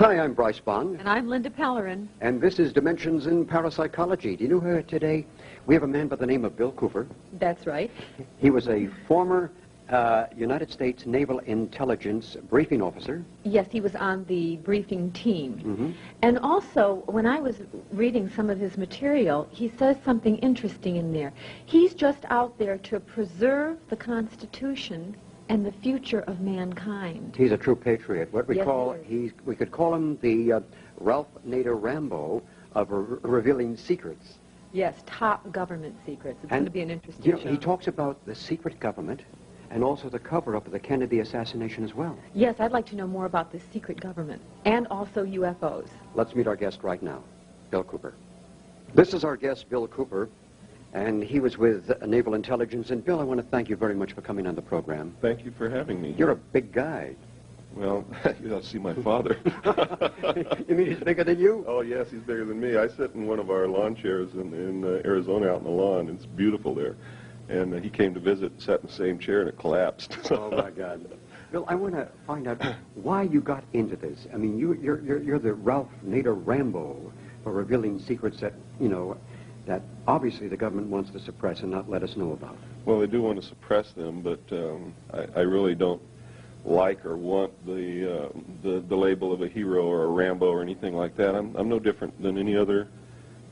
Hi, I'm Bryce Bond. And I'm Linda Pellerin. And this is Dimensions in Parapsychology. Do you know her today? We have a man by the name of Bill Cooper. That's right. He was a former United States Naval Intelligence briefing officer. Yes, he was on the briefing team. Mm-hmm. And also, when I was reading some of his material, he says something interesting in there. He's just out there to preserve the Constitution and the future of mankind. He's a true patriot. What we Yes, call, we could call him the Ralph Nader Rambo of revealing secrets. Yes, top government secrets. It's going to be an interesting show. He talks about the secret government and also the cover-up of the Kennedy assassination as well. Yes, I'd like to know more about this secret government and also UFOs. Let's meet our guest right now, Bill Cooper. This is our guest, Bill Cooper, and he was with Naval Intelligence. And Bill, I want to thank you very much for coming on the program. Thank you for having me. You're a big guy. Well, you ought to see my father. You mean he's bigger than you? Oh, yes, he's bigger than me. I sit in one of our lawn chairs in Arizona out in the lawn. It's beautiful there. And he came to visit and sat in the same chair, and it collapsed. Oh, my God. Bill, I want to find out why you got into this. I mean, you're the Ralph Nader Rambo for revealing secrets that, you know, that obviously the government wants to suppress and not let us know about. Well, they do want to suppress them, but I really don't like or want the label of a hero or a Rambo or anything like that. I'm no different than any other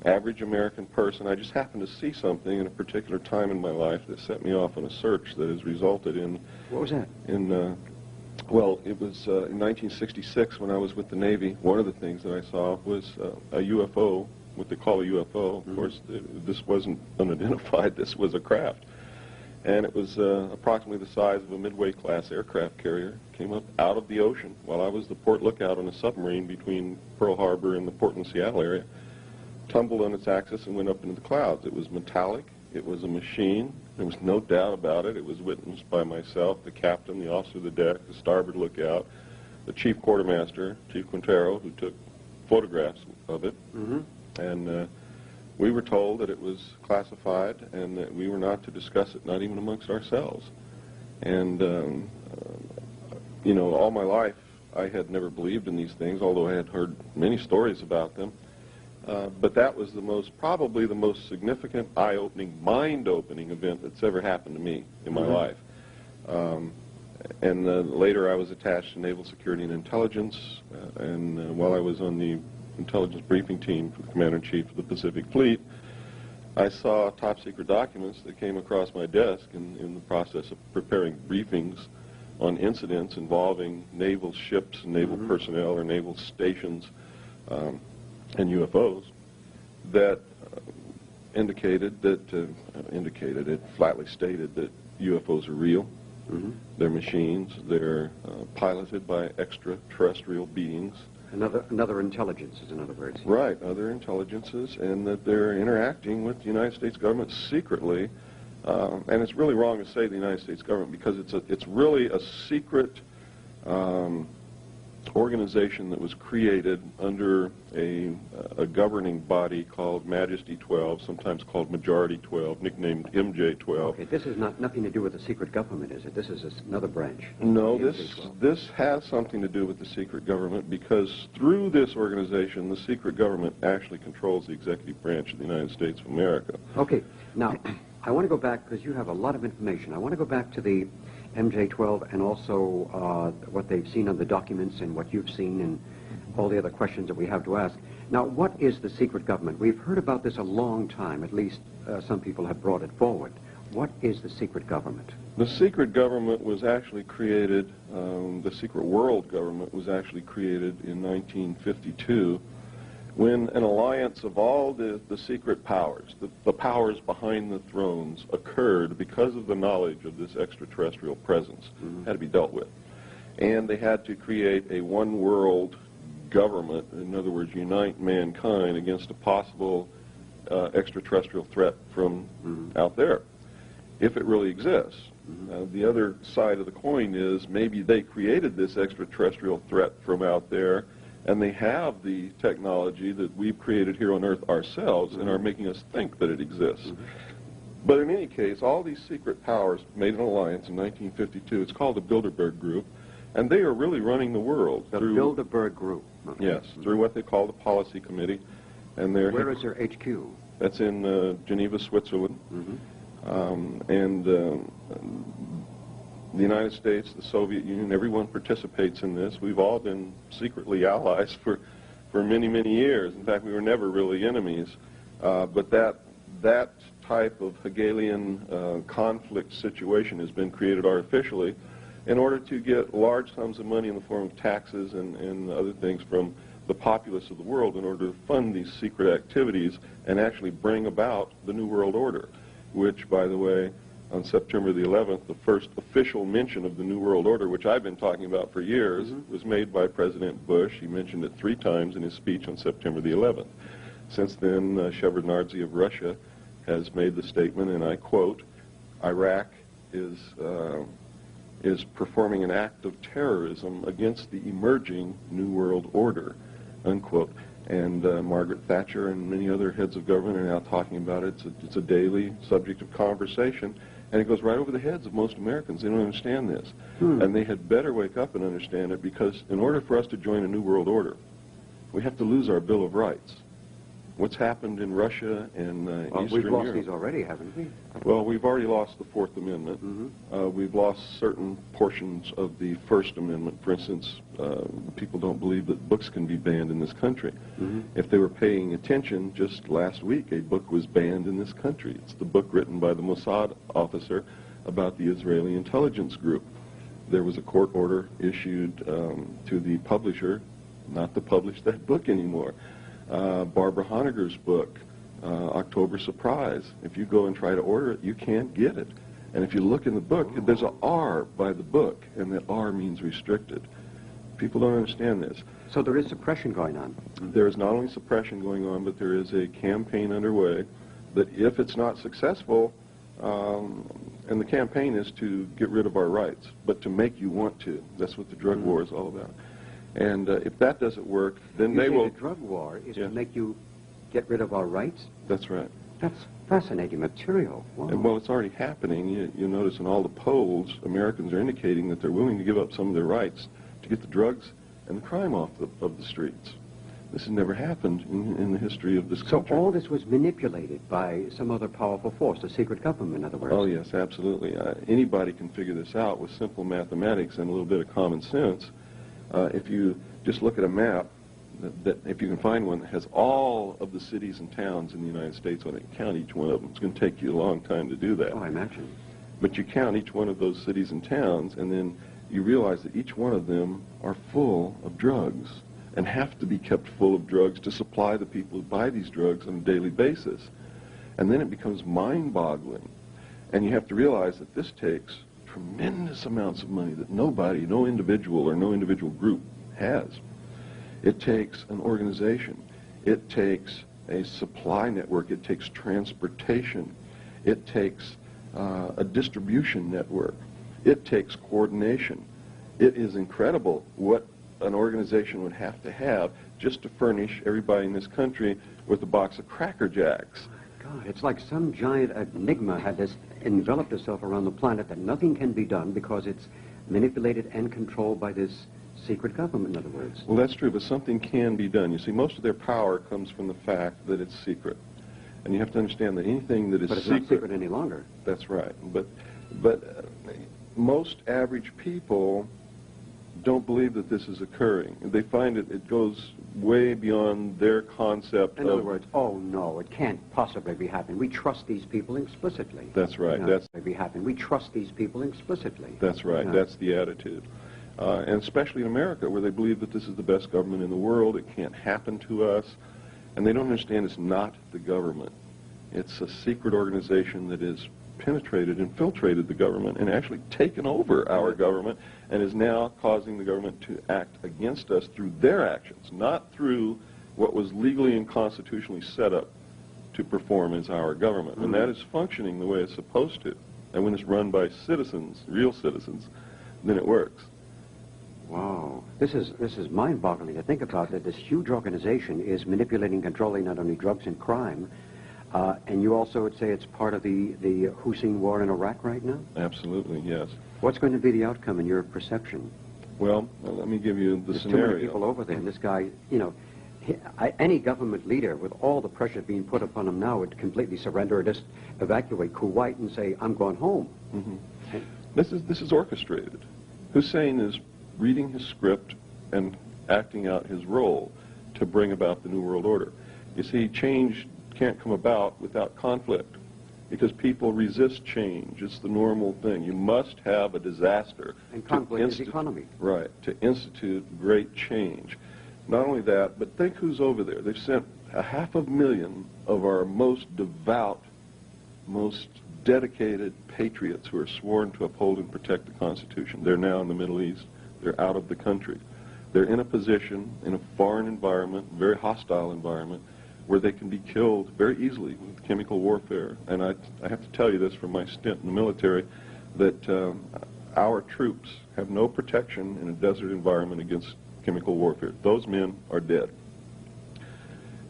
average American person. I just happened to see something in a particular time in my life that set me off on a search that has resulted in... What was that? Well, it was in 1966 when I was with the Navy. One of the things that I saw was a UFO, what they call a UFO. Of course, this wasn't unidentified. This was a craft. And it was approximately the size of a Midway-class aircraft carrier. Came up out of the ocean while I was the port lookout on a submarine between Pearl Harbor and the Portland-Seattle area. Tumbled on its axis and went up into the clouds. It was metallic. It was a machine. There was no doubt about it. It was witnessed by myself, the captain, the officer of the deck, the starboard lookout, the chief quartermaster, Chief Quintero, who took photographs of it. Mm-hmm. And we were told that it was classified and that we were not to discuss it, not even amongst ourselves. And, you know, all my life I had never believed in these things, although I had heard many stories about them. But that was probably the most significant, eye-opening, mind-opening event that's ever happened to me in my life. And later I was attached to Naval Security and Intelligence, and while I was on the intelligence briefing team for the Commander-in-Chief of the Pacific Fleet, I saw top-secret documents that came across my desk in the process of preparing briefings on incidents involving naval ships, naval personnel, or naval stations, and UFOs that it flatly stated that UFOs are real. They're machines. They're piloted by extraterrestrial beings. Another intelligences, in other words. Right, other intelligences, and that they're interacting with the United States government secretly. And it's really wrong to say the United States government because it's really a secret organization that was created under a governing body called Majesty 12, sometimes called Majority 12, nicknamed MJ12. Okay, this is nothing to do with the secret government, is it? This is another branch. No, this has something to do with the secret government because through this organization, the secret government actually controls the executive branch of the United States of America. Okay, now, I want to go back, because you have a lot of information. I want to go back to the MJ12 and also what they've seen on the documents and what you've seen and all the other questions that we have to ask. Now, what is the secret government? We've heard about this a long time. At least some people have brought it forward. What is the secret government? The secret government was actually created, the secret world government was actually created in 1952 when an alliance of all the secret powers, the powers behind the thrones, occurred because of the knowledge of this extraterrestrial presence, had to be dealt with. And they had to create a one-world government, in other words, unite mankind against a possible extraterrestrial threat from out there, if it really exists. The other side of the coin is maybe they created this extraterrestrial threat from out there, and they have the technology that we've created here on Earth ourselves and are making us think that it exists. But in any case, all these secret powers made an alliance in 1952. It's called the Bilderberg Group, And they are really running the world. The Bilderberg Group. Okay. Yes, through what they call the Policy Committee. And where is their HQ? That's in Geneva, Switzerland. The United States, the Soviet Union, everyone participates in this. We've all been secretly allies for many, many years. In fact, we were never really enemies. But that type of Hegelian conflict situation has been created artificially in order to get large sums of money in the form of taxes and other things from the populace of the world in order to fund these secret activities and actually bring about the New World Order, which, by the way, on September the 11th, the first official mention of the New World Order, which I've been talking about for years, was made by President Bush. He mentioned it 3 times in his speech on September the 11th. Since then, Shevardnadze of Russia has made the statement, and I quote, Iraq is performing an act of terrorism against the emerging New World Order, unquote. And Margaret Thatcher and many other heads of government are now talking about it. It's a daily subject of conversation, and it goes right over the heads of most Americans. They don't understand this. And they had better wake up and understand it, because in order for us to join a New World Order, we have to lose our Bill of Rights. What's happened in Russia and Eastern Europe? We've lost these already, haven't we? Well, we've already lost the Fourth Amendment. We've lost certain portions of the First Amendment. For instance, people don't believe that books can be banned in this country. If they were paying attention, just last week a book was banned in this country. It's the book written by the Mossad officer about the Israeli intelligence group. There was a court order issued to the publisher not to publish that book anymore. Barbara Honegger's book, October Surprise. If you go and try to order it, you can't get it. And if you look in the book, there's an R by the book, and that R means restricted. People don't understand this. So there is suppression going on. There is not only suppression going on, but there is a campaign underway that if it's not successful, and the campaign is to get rid of our rights, but to make you want to. That's what the drug war is all about. And if that doesn't work, then they will... The drug war is to make you get rid of our rights? That's right. That's fascinating material. Wow. And, well, it's already happening. You notice in all the polls, Americans are indicating that they're willing to give up some of their rights to get the drugs and the crime off of the streets. This has never happened in the history of this country. So all this was manipulated by some other powerful force, the secret government, in other words? Oh, yes, absolutely. Anybody can figure this out with simple mathematics and a little bit of common sense. If you just look at a map, if you can find one that has all of the cities and towns in the United States on it, count each one of them. It's going to take you a long time to do that. Oh, I imagine. But you count each one of those cities and towns, and then you realize that each one of them are full of drugs and have to be kept full of drugs to supply the people who buy these drugs on a daily basis. And then it becomes mind-boggling. And you have to realize that this takes tremendous amounts of money that nobody, no individual or no individual group has. It takes an organization. It takes a supply network. It takes transportation. It takes a distribution network. It takes coordination. It is incredible what an organization would have to have just to furnish everybody in this country with a box of Cracker Jacks. God, it's like some giant enigma had this enveloped itself around the planet that nothing can be done because it's manipulated and controlled by this secret government, in other words. Well, that's true, but something can be done. You see, most of their power comes from the fact that it's secret. And you have to understand that anything that is But it's not secret any longer. That's right. But most average people don't believe that this is occurring. They find it goes way beyond their concept In other words, oh no, it can't possibly be happening. We trust these people explicitly. That's right. That's be happening. We trust these people explicitly. That's right. Yeah. That's the attitude. And especially in America, where they believe that this is the best government in the world. It can't happen to us. And they don't understand it's not the government. It's a secret organization that has penetrated, infiltrated the government, and actually taken over our government, and is now causing the government to act against us through their actions, not through what was legally and constitutionally set up to perform as our government. And that is functioning the way it's supposed to. And when it's run by citizens, real citizens, then it works. Wow. This is mind-boggling to think about, that this huge organization is manipulating, controlling not only drugs and crime, and you also would say it's part of the Hussein war in Iraq right now? Absolutely, yes. What's going to be the outcome in your perception? Well, let me give you the There's scenario. too many people over there, and this guy, you know, any government leader with all the pressure being put upon him now would completely surrender or just evacuate Kuwait and say, I'm going home. Mm-hmm. This is orchestrated. Hussein is reading his script and acting out his role to bring about the New World Order. You see, change can't come about without conflict, because people resist change. It's the normal thing. You must have a disaster. And conflict is economy. Right, to institute great change. Not only that, but think who's over there. They've sent 500,000 of our most devout, most dedicated patriots who are sworn to uphold and protect the Constitution. They're now in the Middle East. They're out of the country. They're in a position, in a foreign environment, very hostile environment, where they can be killed very easily with chemical warfare. And I have to tell you this from my stint in the military, that our troops have no protection in a desert environment against chemical warfare. Those men are dead.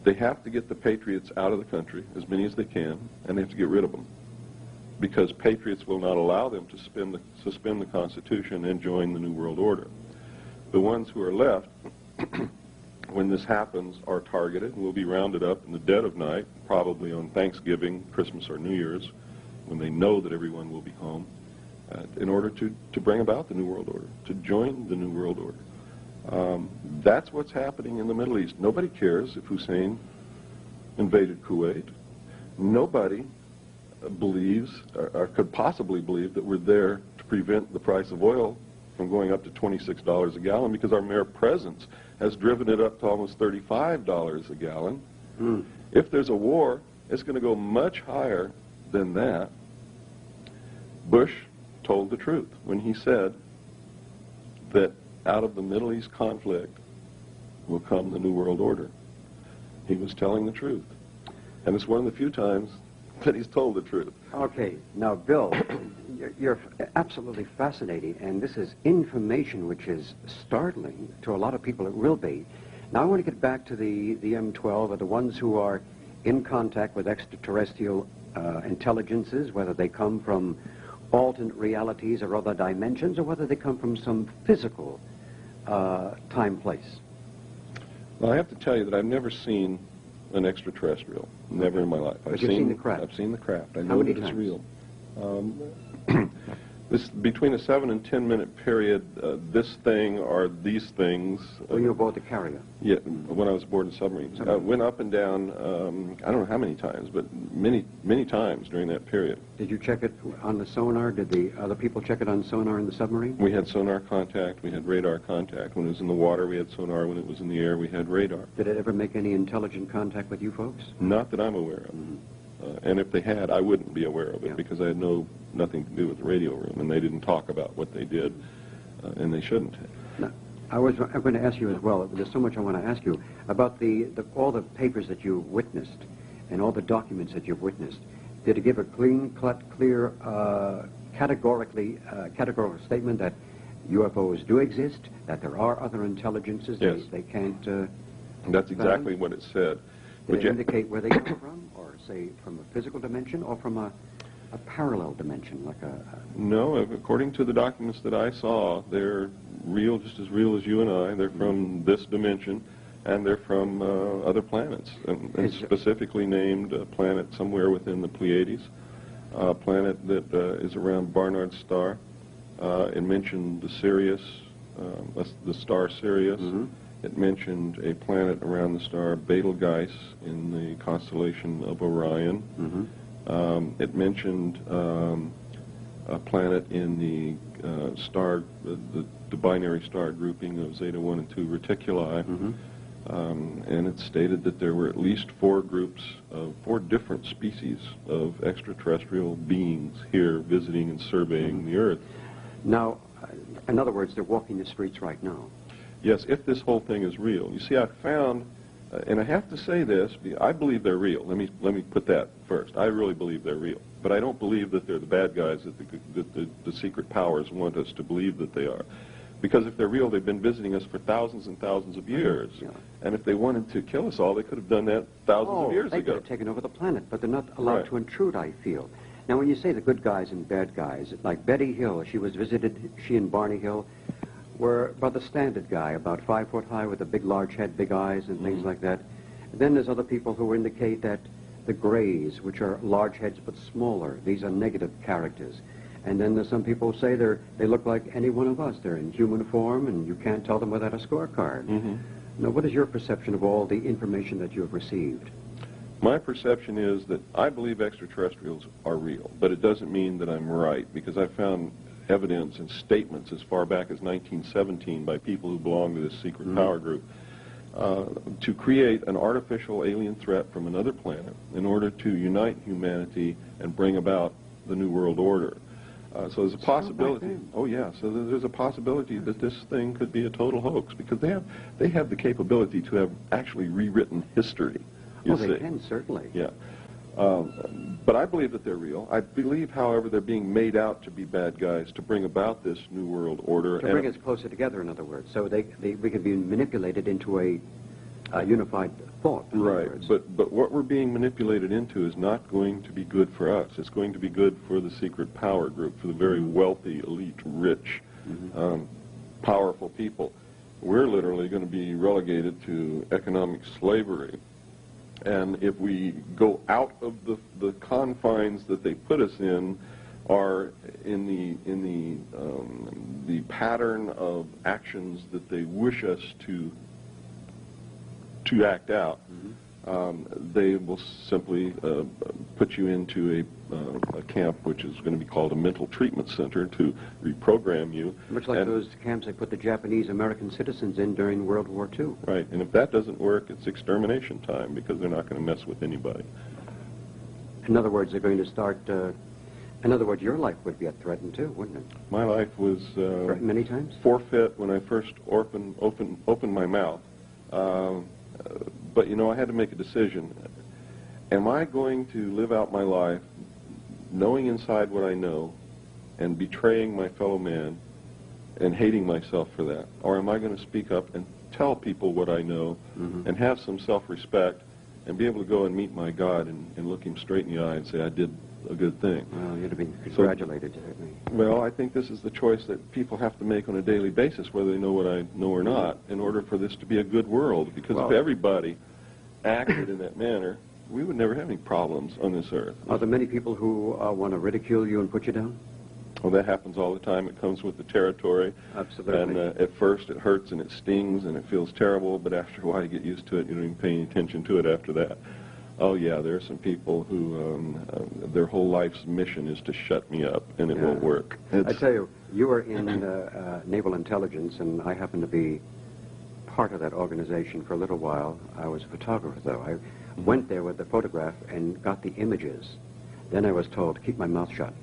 They have to get the patriots out of the country, as many as they can, and they have to get rid of them, because patriots will not allow them to suspend the Constitution and join the New World Order. The ones who are left, when this happens, are targeted and will be rounded up in the dead of night, probably on Thanksgiving, Christmas, or New Year's, when they know that everyone will be home, in order to bring about the New World Order, to join the New World Order. That's what's happening in the Middle East. Nobody cares if Hussein invaded Kuwait. Nobody believes, or could possibly believe, that we're there to prevent the price of oil from going up to $26 a gallon, because our mere presence has driven it up to almost $35 a gallon. If there's a war, it's going to go much higher than that. Bush told the truth when he said that out of the Middle East conflict will come the New World Order. He was telling the truth. And it's one of the few times that he's told the truth. Okay, now, Bill, you're absolutely fascinating, and this is information which is startling to a lot of people. It will be. Now, I want to get back to the M12, or the ones who are in contact with extraterrestrial intelligences, whether they come from alternate realities or other dimensions, or whether they come from some physical time-place. Well, I have to tell you that I've never seen an extraterrestrial. Never in my life. But you've seen the craft. I've seen the craft. I How know many that it's times? real. This between a 7 and 10 minute period. This thing or these things. When you were aboard the carrier? Yeah, when I was aboard in submarines. Went up and down. I don't know how many times, but many times during that period. Did you check it on the sonar? Did the other people check it on sonar in the submarine? We had sonar contact. We had radar contact. When it was in the water, we had sonar. When it was in the air, we had radar. Did it ever make any intelligent contact with you folks? Not that I'm aware of. And if they had, I wouldn't be aware of it, because I had nothing to do with the radio room, and they didn't talk about what they did, and they shouldn't have. No. I'm going to ask you as well. There's so much I want to ask you about all the papers that you witnessed and all the documents that you've witnessed. Did it give a clear, categorical statement that UFOs do exist, that there are other intelligences? Yes. They can't... That's exactly what it said. Did it indicate where they come from, or say from a physical dimension, or from a parallel dimension, like a... No, according to the documents that I saw, they're real, just as real as you and I. They're from this dimension, and they're from other planets, and specifically named a planet somewhere within the Pleiades, a planet that is around Barnard's star. It mentioned the Sirius, the star Sirius. It mentioned a planet around the star Betelgeuse in the constellation of Orion. It mentioned a planet in the binary star grouping of Zeta 1 and 2 Reticuli. And it stated that there were at least 4 groups of 4 different species of extraterrestrial beings here visiting and surveying the Earth. Now, in other words, they're walking the streets right now. Yes, if this whole thing is real. You see, I found, and I have to say this, I believe they're real. Let me put that first. I really believe they're real. But I don't believe that they're the bad guys that the secret powers want us to believe that they are. Because if they're real, they've been visiting us for thousands and thousands of years. Yeah. And if they wanted to kill us all, they could have done that thousands of years they ago. could have taken over the planet, but they're not allowed to intrude, I feel. Now, when you say the good guys and bad guys, like Betty Hill, she was visited, she and Barney Hill were about the standard guy, about 5 foot high with a big, large head, big eyes, and things like that. Then there's other people who indicate that the grays, which are large heads but smaller, these are negative characters. And then there's some people who say they look like any one of us. They're in human form, and you can't tell them without a scorecard. Now, what is your perception of all the information that you have received? My perception is that I believe extraterrestrials are real, but it doesn't mean that I'm right, because I found evidence and statements as far back as 1917 by people who belong to this secret power group to create an artificial alien threat from another planet in order to unite humanity and bring about the New World Order. So there's a possibility. Oh yeah, so there's a possibility that this thing could be a total hoax, because they have the capability to have actually rewritten history. Oh, they can, certainly. Yeah. But I believe that they're real. I believe, however, they're being made out to be bad guys to bring about this New World Order. To bring us closer together, in other words. So we can be manipulated into a unified thought. Right. But what we're being manipulated into is not going to be good for us. It's going to be good for the secret power group, for the very wealthy, elite, rich, powerful people. We're literally going to be relegated to economic slavery. And if we go out of the confines that they put us in, are in the pattern of actions that they wish us to act out, they will simply put you into a camp which is going to be called a mental treatment center to reprogram you. Much like those camps they put the Japanese American citizens in during World War II. Right, and if that doesn't work, it's extermination time, because they're not going to mess with anybody. In other words, they're going to start... in other words, your life would be threatened too, wouldn't it? My life was... threatened many times? Forfeit when I first opened my mouth. But, you know, I had to make a decision. Am I going to live out my life knowing inside what I know and betraying my fellow man and hating myself for that? Or am I going to speak up and tell people what I know and have some self-respect and be able to go and meet my God and look him straight in the eye and say, I did a good thing? Well, you'd have been congratulated, certainly. Well, I think this is the choice that people have to make on a daily basis, whether they know what I know or not, in order for this to be a good world. Because if everybody acted in that manner, we would never have any problems on this earth. Are there many people who want to ridicule you and put you down? Well, that happens all the time. It comes with the territory. Absolutely. And at first it hurts and it stings and it feels terrible, but after a while you get used to it. You don't even pay any attention to it after that. Oh, yeah, there are some people who their whole life's mission is to shut me up, and it won't work. I tell you, you were in naval intelligence, and I happened to be part of that organization for a little while. I was a photographer, though. I went there with the photograph and got the images. Then I was told to keep my mouth shut.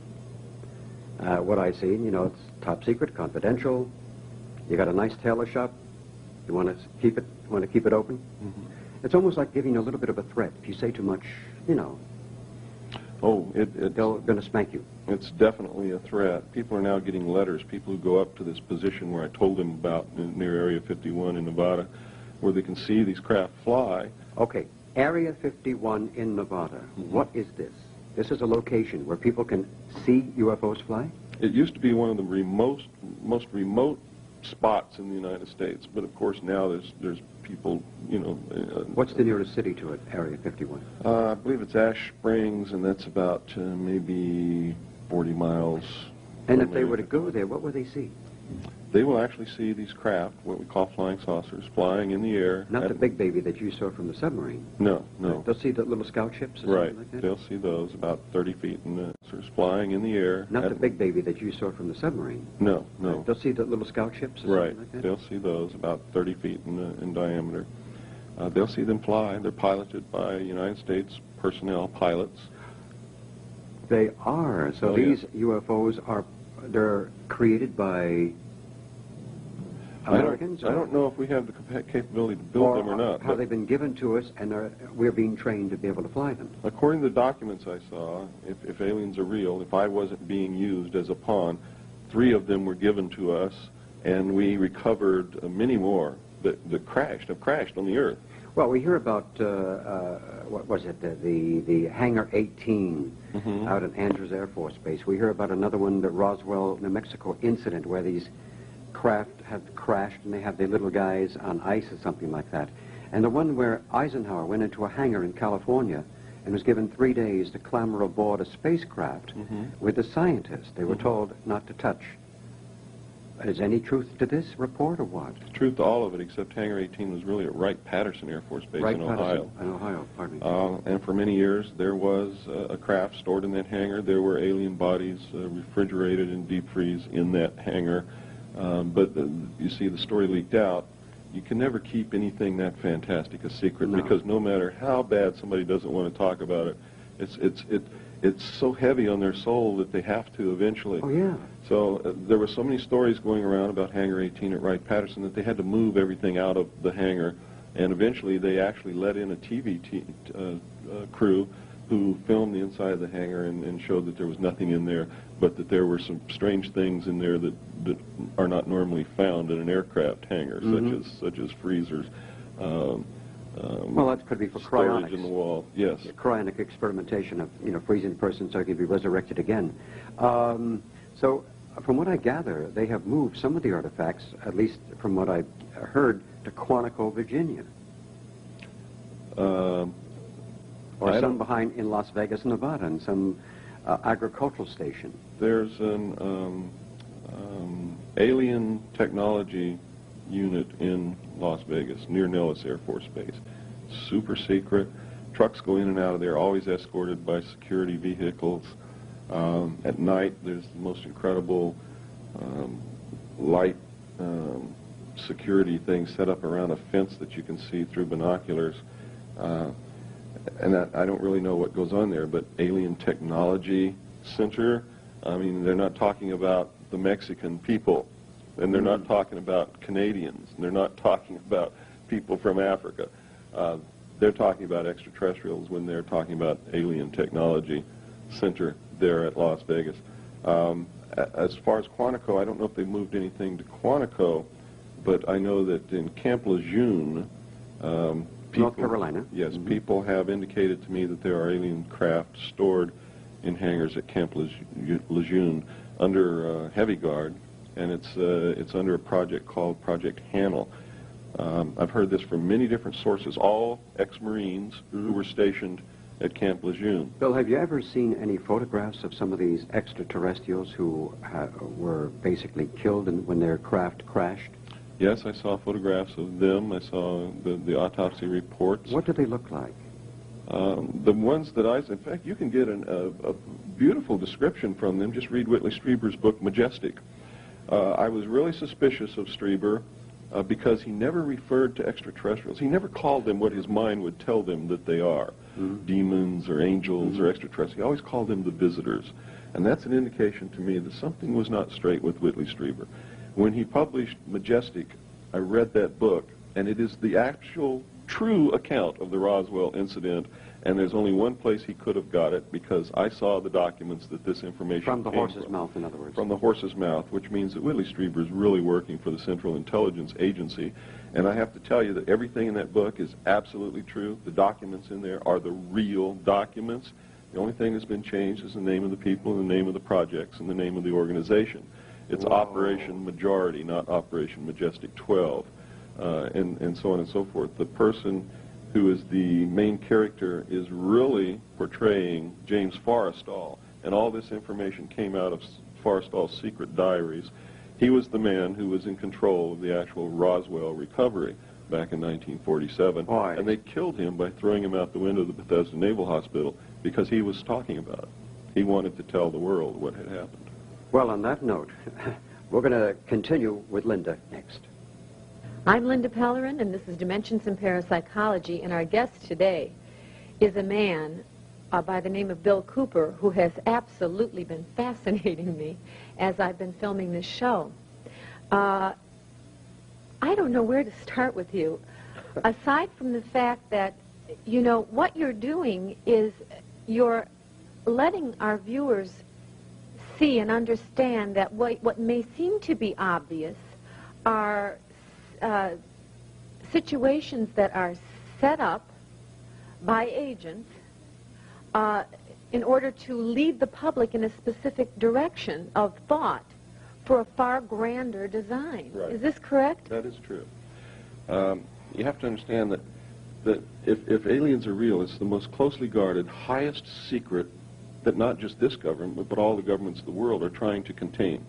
What I see, you know, it's top secret, confidential. You got a nice tailor shop. You want to keep it open. It's almost like giving a little bit of a threat. If you say too much, you know. Oh, they're going to spank you. It's definitely a threat. People are now getting letters. People who go up to this position where I told them about near Area 51 in Nevada, where they can see these craft fly. Okay, Area 51 in Nevada. What is this? This is a location where people can see UFOs fly? It used to be one of the most remote spots in the United States, but of course now there's people, you know. What's the nearest city to it, Area 51? I believe it's Ash Springs, and that's about maybe 40 miles. And if they were to go there, what would they see? They will actually see these craft, what we call flying saucers, flying in the air. Not the big baby that you saw from the submarine. No, no. They'll see the little scout ships or right. something like that? They'll see those about 30 feet in the flying in the air. Not the big baby that you saw from the submarine. No, no. They'll see the little scout ships or right. something like that? They'll see those about 30 feet in diameter. They'll see them fly. They're piloted by United States personnel, pilots. They are. So these UFOs they're created by Americans? I don't know if we have the capability to build them or not. Have they been given to us and we're being trained to be able to fly them? According to the documents I saw, if aliens are real, if I wasn't being used as a pawn, 3 of them were given to us, and we recovered many more that have crashed on the Earth. Well, we hear about, what was it, the Hangar 18 out at Andrews Air Force Base. We hear about another one, the Roswell, New Mexico incident, where these craft had crashed and they had their little guys on ice or something like that. And the one where Eisenhower went into a hangar in California and was given 3 days to clamber aboard a spacecraft with the scientists. They were told not to touch. Is any truth to this report or what? Truth to all of it, except Hangar 18 was really at Wright-Patterson Air Force Base in Ohio. In Ohio, pardon me. And for many years, there was a craft stored in that hangar. There were alien bodies refrigerated in deep freeze in that hangar. But you see, the story leaked out. You can never keep anything that fantastic a secret, because no matter how bad somebody doesn't want to talk about it, it's so heavy on their soul that they have to eventually. Oh, yeah. So there were so many stories going around about Hangar 18 at Wright-Patterson that they had to move everything out of the hangar, and eventually they actually let in a TV crew who filmed the inside of the hangar and showed that there was nothing in there, but that there were some strange things in there that are not normally found in an aircraft hangar, such as freezers. Well, that could be for storage cryonics. In the wall, yes. Cryonic experimentation of, freezing a person so he can be resurrected again. So, from what I gather, they have moved some of the artifacts, at least from what I've heard, to Quantico, Virginia. Or some behind in Las Vegas, Nevada, and some agricultural station. There's an alien technology unit in Las Vegas, near Nellis Air Force Base. Super secret. Trucks go in and out of there, always escorted by security vehicles. At night, there's the most incredible light security thing set up around a fence that you can see through binoculars. And I don't really know what goes on there, but Alien Technology Center, I mean, they're not talking about the Mexican people, and they're not talking about Canadians, and they're not talking about people from Africa. They're talking about extraterrestrials when they're talking about Alien Technology Center there at Las Vegas. As far as Quantico, I don't know if they've moved anything to Quantico, but I know that in Camp Lejeune, North Carolina. Yes, people have indicated to me that there are alien craft stored in hangars at Camp Lejeune under heavy guard, and it's under a project called Project Hanel. I've heard this from many different sources, all ex-Marines who were stationed at Camp Lejeune. Bill, have you ever seen any photographs of some of these extraterrestrials who were basically killed when their craft crashed? Yes, I saw photographs of them. I saw the autopsy reports. What do they look like? The ones that in fact, you can get a beautiful description from them. Just read Whitley Strieber's book, Majestic. I was really suspicious of Strieber because he never referred to extraterrestrials. He never called them what his mind would tell them that they are, demons or angels or extraterrestrials. He always called them the visitors. And that's an indication to me that something was not straight with Whitley Strieber. When he published Majestic, I read that book, and it is the actual true account of the Roswell incident, and there's only one place he could have got it, because I saw the documents that this information From the horse's mouth, in other words. From the horse's mouth, which means that Whitley Strieber is really working for the Central Intelligence Agency. And I have to tell you that everything in that book is absolutely true. The documents in there are the real documents. The only thing that's been changed is the name of the people, and the name of the projects, and the name of the organization. It's Operation Majority, not Operation Majestic 12, and so on and so forth. The person who is the main character is really portraying James Forrestal, and all this information came out of Forrestal's secret diaries. He was the man who was in control of the actual Roswell recovery back in 1947, and they killed him by throwing him out the window of the Bethesda Naval Hospital because he was talking about it. He wanted to tell the world what had happened. Well, on that note, we're going to continue with Linda next. I'm Linda Pellerin, and this is Dimensions in Parapsychology, and our guest today is a man by the name of Bill Cooper, who has absolutely been fascinating me as I've been filming this show. I don't know where to start with you, aside from the fact that, you know, what you're doing is you're letting our viewers see and understand that what may seem to be obvious are situations that are set up by agents in order to lead the public in a specific direction of thought for a far grander design. Right. Is this correct? That is true. You have to understand that if aliens are real, it's the most closely guarded, highest secret that not just this government, but all the governments of the world are trying to contain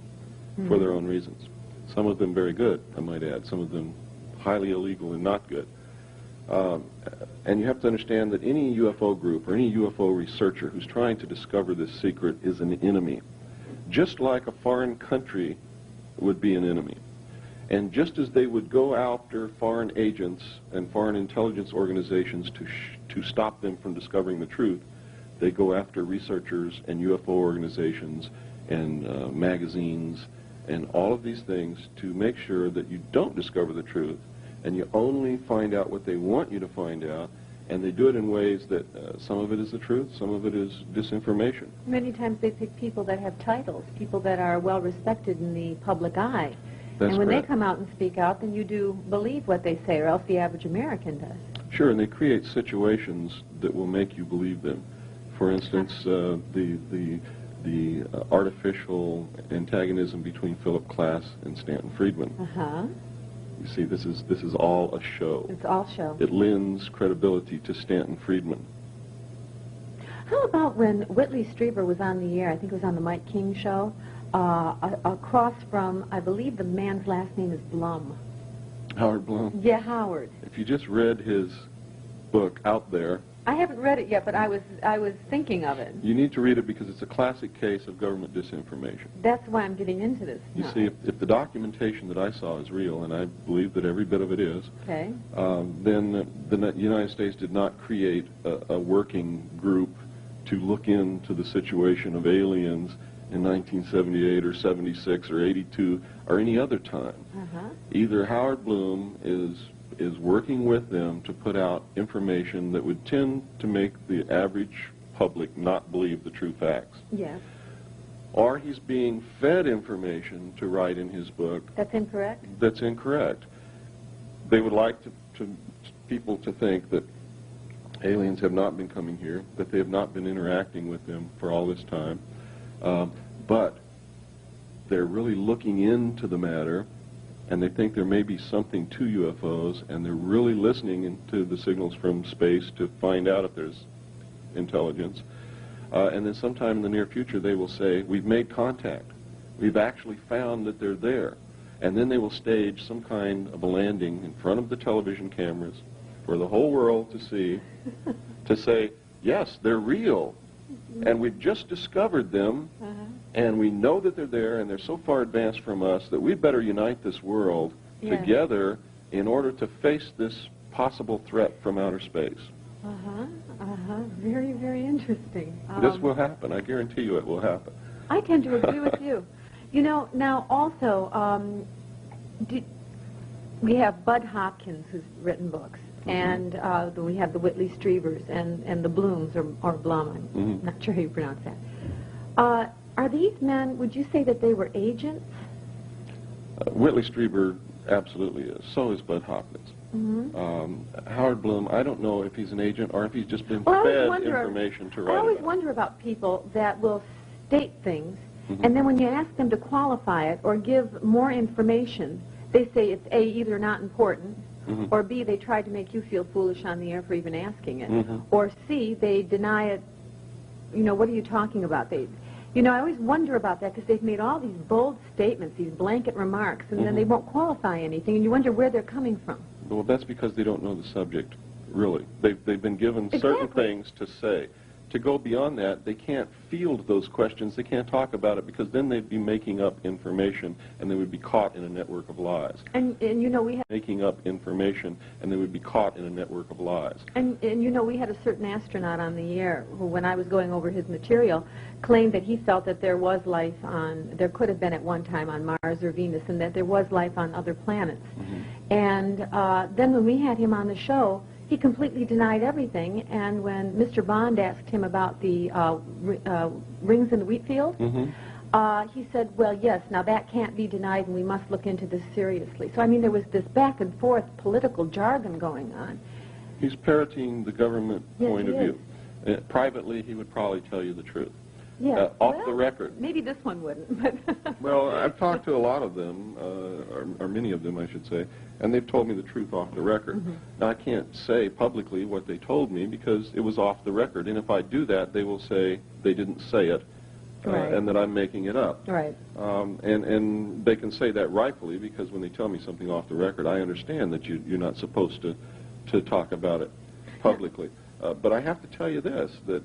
for their own reasons. Some of them very good, I might add. Some of them highly illegal and not good. And you have to understand that any UFO group or any UFO researcher who's trying to discover this secret is an enemy. Just like a foreign country would be an enemy. And just as they would go after foreign agents and foreign intelligence organizations to stop them from discovering the truth, they go after researchers and UFO organizations and magazines and all of these things to make sure that you don't discover the truth and you only find out what they want you to find out, and they do it in ways that some of it is the truth, some of it is disinformation. Many times they pick people that have titles, people that are well respected in the public eye. That's and when correct. they come out and speak out, then you do believe what they say, or else the average American does. Sure, and they create situations that will make you believe them. For instance, the artificial antagonism between Philip Klass and Stanton Friedman. You see, this is all a show. It's all show. It lends credibility to Stanton Friedman. How about when Whitley Strieber was on the air, I think it was on the Mike King show, across from, I believe the man's last name is Blum. Howard Blum. Yeah, Howard. If you just read his book, Out There, I haven't read it yet, but I was thinking of it. you need to read it because it's a classic case of government disinformation. That's why I'm getting into this. You now. see, if the documentation that I saw is real, and I believe that every bit of it is, Okay. then the United States did not create a working group to look into the situation of aliens in 1978 or 76 or 82 or any other time. Either Howard Bloom is working with them to put out information that would tend to make the average public not believe the true facts. Yes. Or he's being fed information to write in his book That's incorrect? that's incorrect. They would like people to think that aliens have not been coming here, that they have not been interacting with them for all this time, but they're really looking into the matter, and they think there may be something to UFOs, and they're really listening into the signals from space to find out if there's intelligence. And then sometime in the near future they will say, we've made contact. We've actually found that they're there. And then they will stage some kind of a landing in front of the television cameras for the whole world to see, to say, yes, they're real. And we've just discovered them, and we know that they're there, and they're so far advanced from us that we'd better unite this world together in order to face this possible threat from outer space. Very, very interesting. This will happen. I guarantee you it will happen. I tend to agree with you. You know, now also, we have Bud Hopkins, who's written books, and we have the Whitley Striebers and the Blooms, or Blum, I'm not sure how you pronounce that. Are these men, would you say that they were agents? Whitley Strieber absolutely is. So is Bud Hopkins. Howard Bloom, I don't know if he's an agent or if he's just been fed information to write I always about. wonder about people that will state things, and then when you ask them to qualify it or give more information, they say it's A, either not important, or B, they tried to make you feel foolish on the air for even asking it, or C, they deny it. You know, what are you talking about? You know, I always wonder about that because they've made all these bold statements, these blanket remarks, and then they won't qualify anything, and you wonder where they're coming from. Well, that's because they don't know the subject, really. They've been given certain things to say. To go beyond that, they can't field those questions. They can't talk about it because then they'd be making up information and they would be caught in a network of lies. And you know, we had Making up information and they would be caught in a network of lies. And you know, we had a certain astronaut on the air who, when I was going over his material, claimed that he felt that there was life there could have been at one time on Mars or Venus, and that there was life on other planets. And then when we had him on the show, he completely denied everything, and when Mr. Bond asked him about the rings in the wheat field, he said, well, yes, now that can't be denied, and we must look into this seriously. So, I mean, there was this back and forth political jargon going on. He's parroting the government Yes, point of he view. Privately, he would probably tell you the truth. Yeah. Off the record. Maybe this one wouldn't. But Well, I've talked to a lot of them, or many of them, I should say, and they've told me the truth off the record. Now, I can't say publicly what they told me because it was off the record, and if I do that, they will say they didn't say it, Right. and that I'm making it up. Right. And they can say that rightfully because when they tell me something off the record, I understand that you're not supposed to talk about it publicly. But I have to tell you this, that,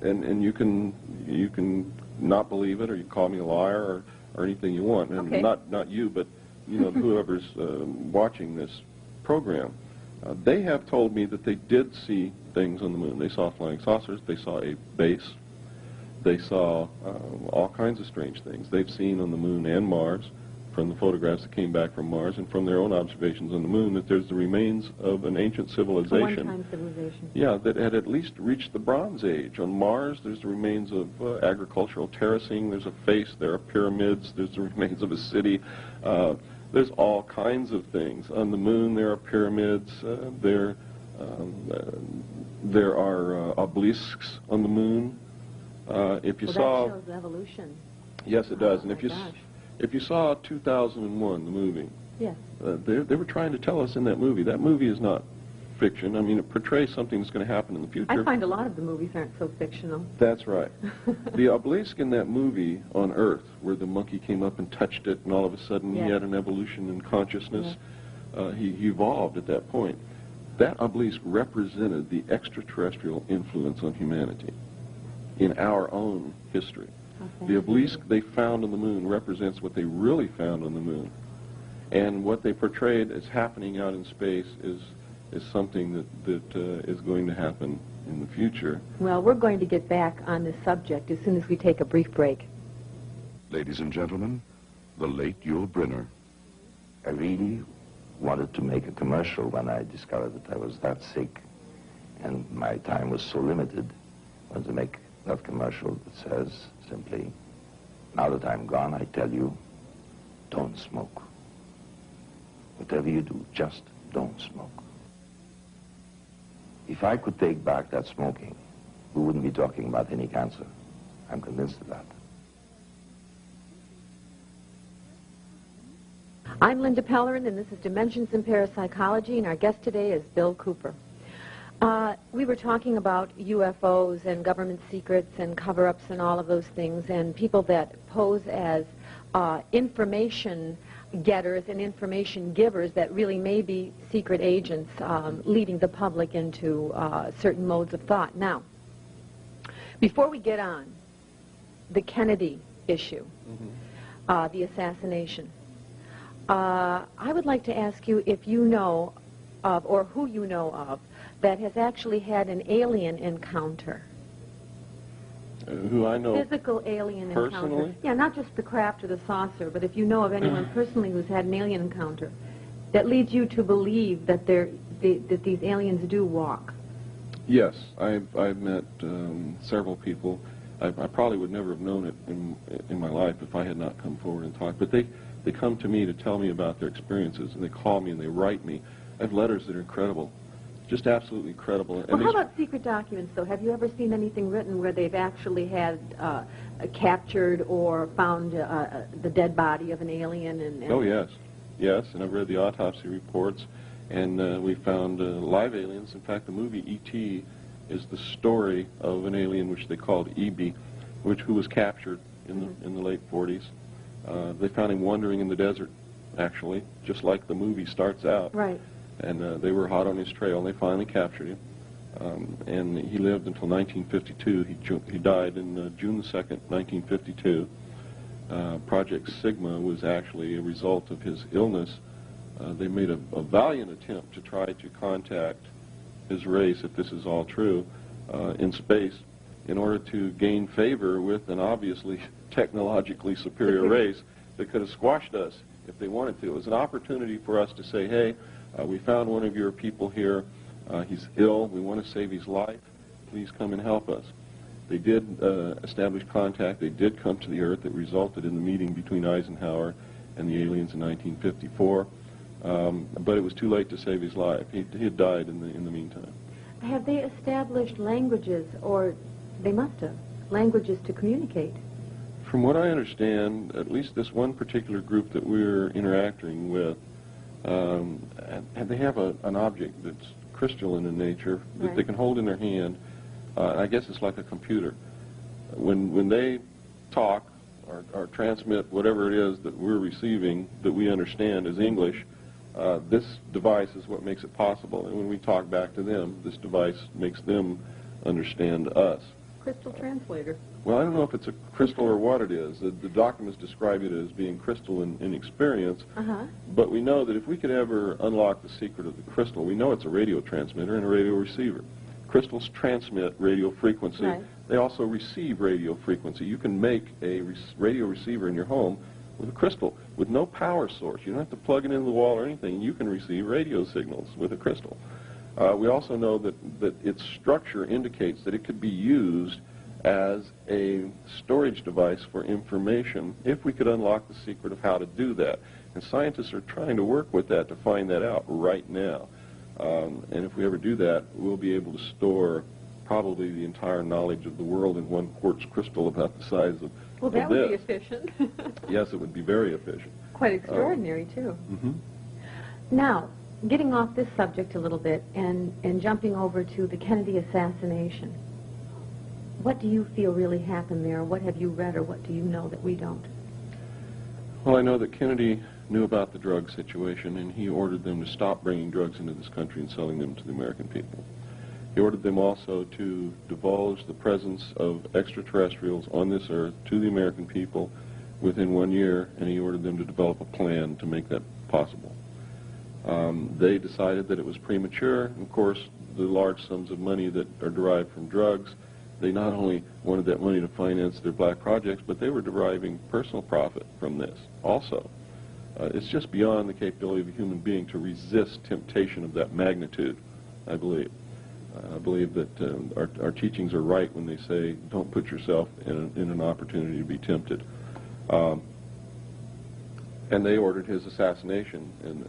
and you can not believe it, or you call me a liar, or anything you want, and Okay. not you, but whoever's watching this program. They have told me that they did see things on the moon. They saw flying saucers. They saw a base. They saw all kinds of strange things. They've seen on the moon and Mars, from the photographs that came back from Mars, and from their own observations on the moon, that there's the remains of an ancient a civilization. one-time civilization. Yeah, that had at least reached the Bronze Age. On Mars, there's the remains of agricultural terracing. There's a face. There are pyramids. There's the remains of a city. There's all kinds of things. On the moon, there are pyramids. There are obelisks on the moon. If you saw, that shows evolution. yes, it does. And Oh, if my you gosh. if you saw 2001, the movie, Yes. they were trying to tell us in that movie. That movie is not fiction. I mean, it portrays something that's going to happen in the future. I find a lot of the movies aren't so fictional. That's right. The obelisk in that movie on Earth, where the monkey came up and touched it, and all of a sudden he Yes. had an evolution in consciousness, he evolved at that point. That obelisk represented the extraterrestrial influence on humanity in our own history. The obelisk they found on the moon represents what they really found on the moon. And what they portrayed as happening out in space is something that is going to happen in the future. Well, we're going to get back on this subject as soon as we take a brief break. Ladies and gentlemen, the late Yul Brynner. I really wanted to make a commercial when I discovered that I was that sick and my time was so limited. I wanted to make that commercial that says simply, now that I'm gone, I tell you, don't smoke. Whatever you do, just don't smoke. If I could take back that smoking, we wouldn't be talking about any cancer. I'm convinced of that. I'm Linda Pellerin, and this is Dimensions in Parapsychology, and our guest today is Bill Cooper. We were talking about UFOs and government secrets and cover-ups and all of those things, and people that pose as information getters and information givers that really may be secret agents leading the public into certain modes of thought. Now, before we get on the Kennedy issue, the assassination, I would like to ask you if you know of, or who you know of, that has actually had an alien encounter. Who I know Physical alien personally? encounter. Yeah, not just the craft or the saucer, but if you know of anyone personally who's had an alien encounter that leads you to believe that that these aliens do walk. Yes, I've met several people. I probably would never have known it in my life if I had not come forward and talked. But they come to me to tell me about their experiences, and they call me and they write me. I have letters that are incredible, just absolutely incredible. Well, how about secret documents, though? Have you ever seen anything written where they've actually had captured or found the dead body of an alien? Oh, yes. Yes, and I've read the autopsy reports, and we found live aliens. In fact, the movie E.T. is the story of an alien which they called E.B., who was captured in the late 40s. They found him wandering in the desert, actually, just like the movie starts out. Right. And they were hot on his trail, and they finally captured him. And he lived until 1952. He died in June 2nd, 1952. Project Sigma was actually a result of his illness. They made a valiant attempt to try to contact his race, if this is all true, in space, in order to gain favor with an obviously technologically superior race that could have squashed us if they wanted to. It was an opportunity for us to say, hey, we found one of your people here. He's ill. We want to save his life. Please come and help us. They did establish contact. They did come to the Earth. It resulted in the meeting between Eisenhower and the aliens in 1954. But it was too late to save his life. He had died in the meantime. Have they established languages, or they must have, languages to communicate. From what I understand, at least this one particular group that we're interacting with, and they have an object that's crystalline in nature that they can hold in their hand. I guess it's like a computer. When they talk or transmit whatever it is that we're receiving that we understand as English, this device is what makes it possible. And when we talk back to them, this device makes them understand us. Crystal translator. Well, I don't know if it's a crystal or what it is. The documents describe it as being crystal in experience, but we know that if we could ever unlock the secret of the crystal, we know it's a radio transmitter and a radio receiver. Crystals transmit radio frequency. Right. They also receive radio frequency. You can make a radio receiver in your home with a crystal, with no power source. You don't have to plug it into the wall or anything. You can receive radio signals with a crystal. We also know that its structure indicates that it could be used as a storage device for information if we could unlock the secret of how to do that. And scientists are trying to work with that to find that out right now. And if we ever do that, we'll be able to store probably the entire knowledge of the world in one quartz crystal about the size of Well, that would be efficient. Yes, it would be very efficient. Quite extraordinary, too. Now, getting off this subject a little bit and jumping over to the Kennedy assassination, what do you feel really happened there? What have you read or what do you know that we don't? Well, I know that Kennedy knew about the drug situation, and he ordered them to stop bringing drugs into this country and selling them to the American people. He ordered them also to divulge the presence of extraterrestrials on this earth to the American people within 1 year, and he ordered them to develop a plan to make that possible. They decided that it was premature. Of course, the large sums of money that are derived from drugs, they not only wanted that money to finance their black projects, but they were deriving personal profit from this also. It's just beyond the capability of a human being to resist temptation of that magnitude, I believe. I believe that our teachings are right when they say don't put yourself in an opportunity to be tempted. And they ordered his assassination, and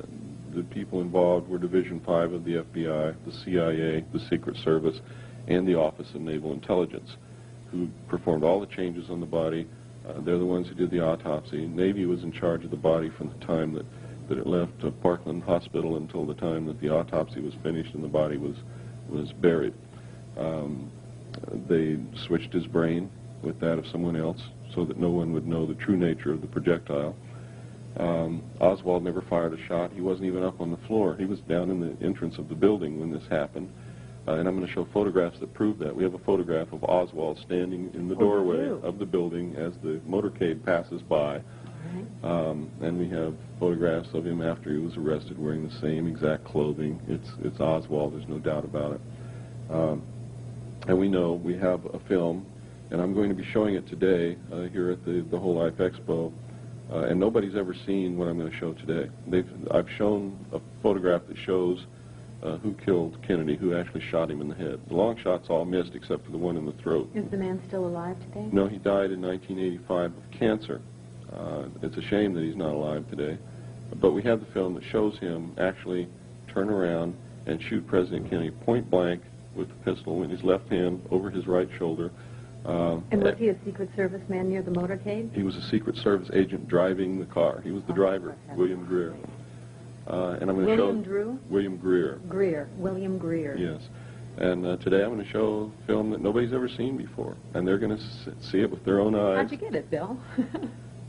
the people involved were Division 5 of the FBI, the CIA, the Secret Service, and the Office of Naval Intelligence, who performed all the changes on the body. They're the ones who did the autopsy. Navy was in charge of the body from the time that it left Parkland Hospital until the time that the autopsy was finished and the body was buried. They switched his brain with that of someone else so that no one would know the true nature of the projectile. Oswald never fired a shot. He wasn't even up on the floor. He was down in the entrance of the building when this happened. And I'm going to show photographs that prove that. We have a photograph of Oswald standing in the doorway of the building as the motorcade passes by. And we have photographs of him after he was arrested wearing the same exact clothing. It's Oswald, there's no doubt about it. And we know we have a film, and I'm going to be showing it today here at the Whole Life Expo. And nobody's ever seen what I'm going to show today. I've shown a photograph that shows who killed Kennedy, who actually shot him in the head. The long shots all missed except for the one in the throat. Is the man still alive today? No, he died in 1985 of cancer. It's a shame that he's not alive today. But we have the film that shows him actually turn around and shoot President Kennedy point blank with the pistol in his left hand over his right shoulder. And was he a Secret Service man near the motorcade? He was a Secret Service agent driving the car. He was the driver, William Greer. And I'm going to show William Greer. William Greer. Yes. And today I'm going to show a film that nobody's ever seen before, and they're going to see it with their own eyes. How'd you get it, Bill?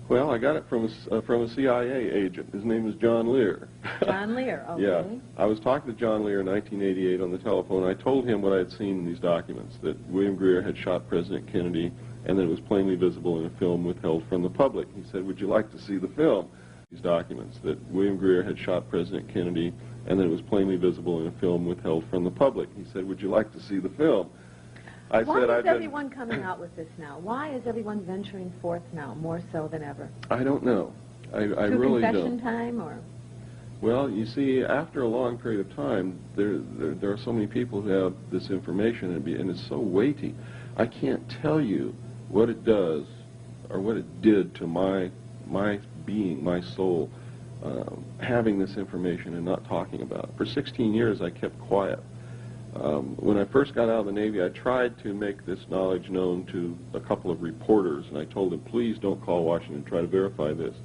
Well, I got it from a CIA agent. His name is John Lear. John Lear, okay. Yeah. I was talking to John Lear in 1988 on the telephone. I told him what I had seen in these documents, that William Greer had shot President Kennedy, and that it was plainly visible in a film withheld from the public. He said, would you like to see the film? These documents, that William Greer had shot President Kennedy, and that it was plainly visible in a film withheld from the public. He said, would you like to see the film? Why is everyone coming out with this now? Why is everyone venturing forth now, more so than ever? I don't know. I really don't. Confession time, or? Well, you see, after a long period of time, there are so many people who have this information, and it's so weighty. I can't tell you what it does or what it did to my being, my soul, having this information and not talking about it. For 16 years, I kept quiet. When I first got out of the Navy, I tried to make this knowledge known to a couple of reporters, and I told them, please don't call Washington and try to verify this.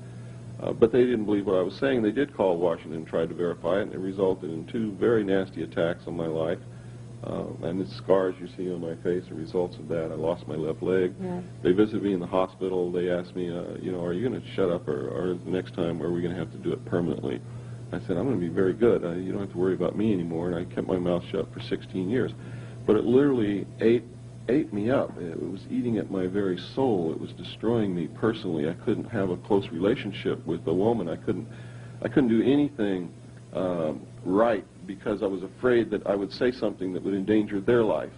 But they didn't believe what I was saying. They did call Washington and tried to verify it, and it resulted in 2 very nasty attacks on my life. And the scars you see on my face are results of that. I lost my left leg. Yeah. They visited me in the hospital. They asked me, you know, are you going to shut up, or the next time are we going to have to do it permanently? I said, I'm going to be very good. You don't have to worry about me anymore. And I kept my mouth shut for 16 years. But it literally ate me up. It was eating at my very soul. It was destroying me personally. I couldn't have a close relationship with a woman. I couldn't do anything right because I was afraid that I would say something that would endanger their life.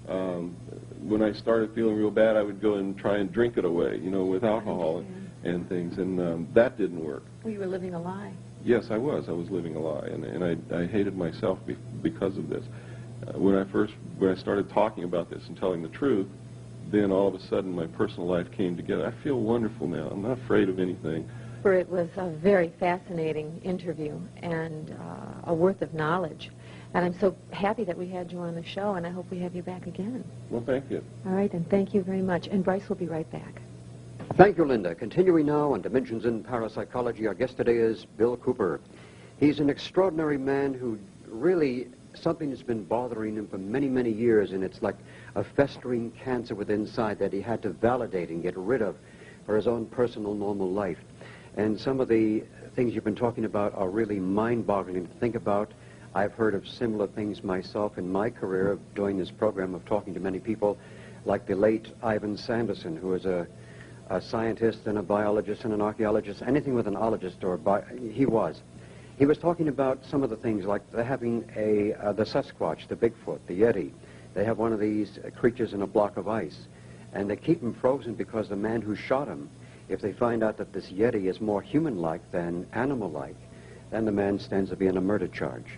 When I started feeling real bad, I would go and try and drink it away, you know, with alcohol and things, and that didn't work. Well, you were living a lie. Yes, I was living a lie, and I hated myself because of this. When I started talking about this and telling the truth, then all of a sudden my personal life came together. I feel wonderful now. I'm not afraid of anything. For it was a very fascinating interview and a worth of knowledge. And I'm so happy that we had you on the show, and I hope we have you back again. Well, thank you. All right, and thank you very much. And Bryce will be right back. Thank you, Linda. Continuing now on Dimensions in Parapsychology, our guest today is Bill Cooper. He's an extraordinary man who really, something has been bothering him for many, many years, and it's like a festering cancer within inside that he had to validate and get rid of for his own personal, normal life. And some of the things you've been talking about are really mind-boggling to think about. I've heard of similar things myself in my career of doing this program, of talking to many people, like the late Ivan Sanderson, who is a scientist and a biologist and an archaeologist, anything with an ologist, he was. He was talking about some of the things, like they're having the Sasquatch, the Bigfoot, the Yeti. They have one of these creatures in a block of ice, and they keep him frozen because the man who shot him, if they find out that this Yeti is more human-like than animal-like, then the man stands to be on a murder charge,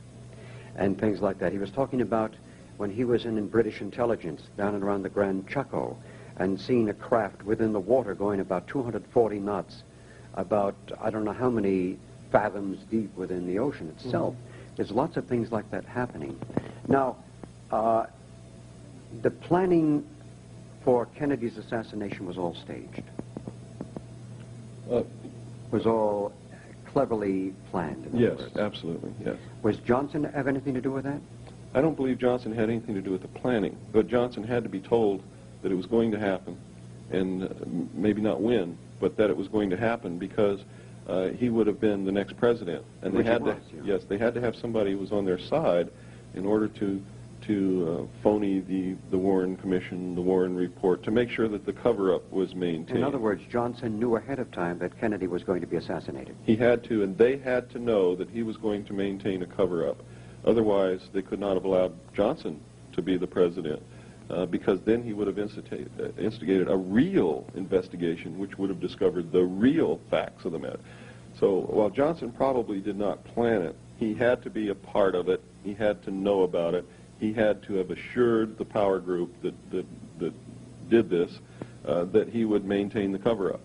and things like that. He was talking about when he was in British intelligence down and around the Grand Chaco and seeing a craft within the water going about 240 knots, about I don't know how many fathoms deep within the ocean itself. There's lots of things like that happening. Now, the planning for Kennedy's assassination was all staged. Was all cleverly planned. Yes, absolutely, yes. Was Johnson have anything to do with that? I don't believe Johnson had anything to do with the planning, but Johnson had to be told that it was going to happen, and maybe not when, but that it was going to happen because he would have been the next president, and they had yes, they had to have somebody who was on their side in order to phony the Warren Commission, the Warren Report, to make sure that the cover-up was maintained. In other words, Johnson knew ahead of time that Kennedy was going to be assassinated. He had to, and they had to know that he was going to maintain a cover-up. Otherwise, they could not have allowed Johnson to be the president, because then he would have instigated a real investigation, which would have discovered the real facts of the matter. So while Johnson probably did not plan it, he had to be a part of it. He had to know about it. He had to have assured the power group that did this that he would maintain the cover-up.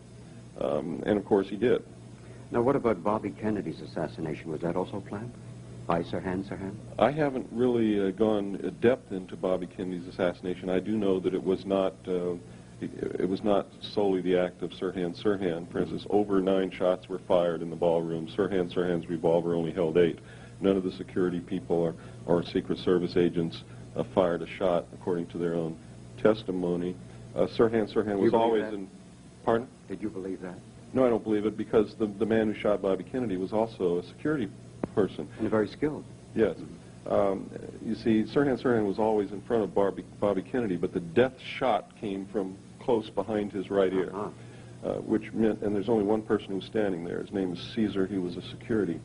And of course he did. Now what about Bobby Kennedy's assassination? Was that also planned by Sirhan Sirhan? I haven't really gone depth into Bobby Kennedy's assassination. I do know that it was not solely the act of Sirhan Sirhan. For instance, over 9 shots were fired in the ballroom. Sirhan Sirhan's revolver only held 8. None of the security people or Secret Service agents fired a shot, according to their own testimony. Sirhan Sirhan was always in... Pardon? Did you believe that? No, I don't believe it, because the man who shot Bobby Kennedy was also a security person. And very skilled. Yes. You see, Sirhan Sirhan was always in front of Bobby Kennedy, but the death shot came from close behind his right ear, which meant, and there's only one person who was standing there. His name is Caesar. He was a security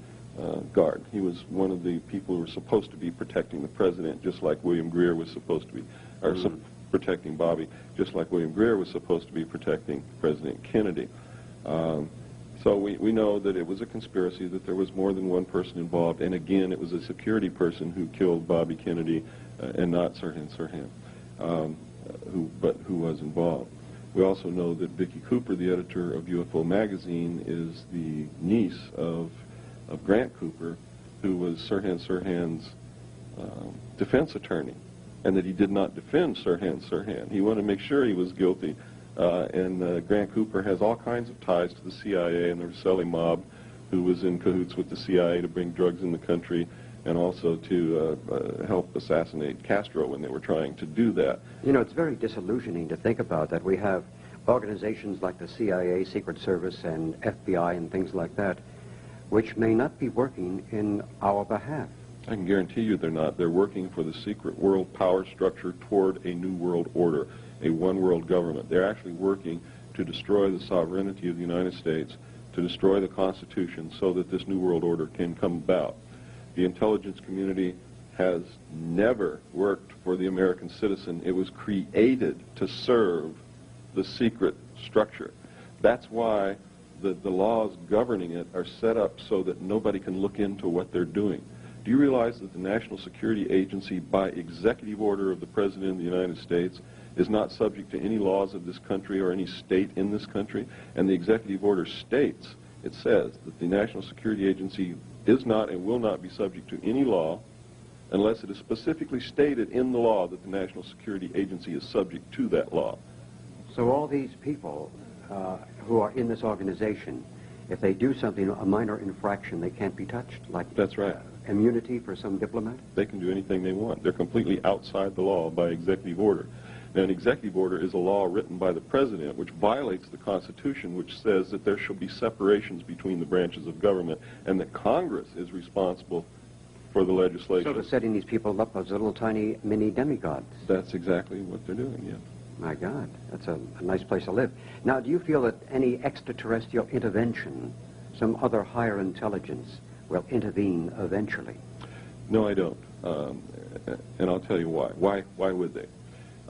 guard. He was one of the people who were supposed to be protecting the president, just like William Greer was supposed to be, or protecting Bobby, just like William Greer was supposed to be protecting President Kennedy. So we know that it was a conspiracy, that there was more than one person involved, and again, it was a security person who killed Bobby Kennedy, and not Sirhan Sirhan, who was involved. We also know that Vicki Cooper, the editor of UFO magazine, is the niece of Grant Cooper, who was Sirhan Sirhan's defense attorney, and that he did not defend Sirhan. He wanted to make sure he was guilty. And Grant Cooper has all kinds of ties to the CIA and the Russelli mob, who was in cahoots with the CIA to bring drugs in the country, and also to help assassinate Castro when they were trying to do that. You know, it's very disillusioning to think about that. We have organizations like the CIA, Secret Service, and FBI, and things like that, which may not be working in our behalf. I can guarantee you they're not. They're working for the secret world power structure toward a new world order, a one-world government. They're actually working to destroy the sovereignty of the United States, to destroy the Constitution, so that this new world order can come about. The intelligence community has never worked for the American citizen. It was created to serve the secret structure. That's why the laws governing it are set up so that nobody can look into what they're doing. Do you realize that the National Security Agency, by executive order of the President of the United States, is not subject to any laws of this country or any state in this country? And the executive order states, it says that the National Security Agency is not and will not be subject to any law unless it is specifically stated in the law that the National Security Agency is subject to that law. So all these people who are in this organization, if they do something, a minor infraction, they can't be touched? Like That's right. Immunity for some diplomat? They can do anything they want. They're completely outside the law by executive order. Now, an executive order is a law written by the President which violates the Constitution, which says that there shall be separations between the branches of government, and that Congress is responsible for the legislation. So they're setting these people up as little tiny mini demigods. That's exactly what they're doing, yeah. My God, that's a nice place to live. Now, do you feel that any extraterrestrial intervention, some other higher intelligence, will intervene eventually? No, I don't. And I'll tell you why. Why would they?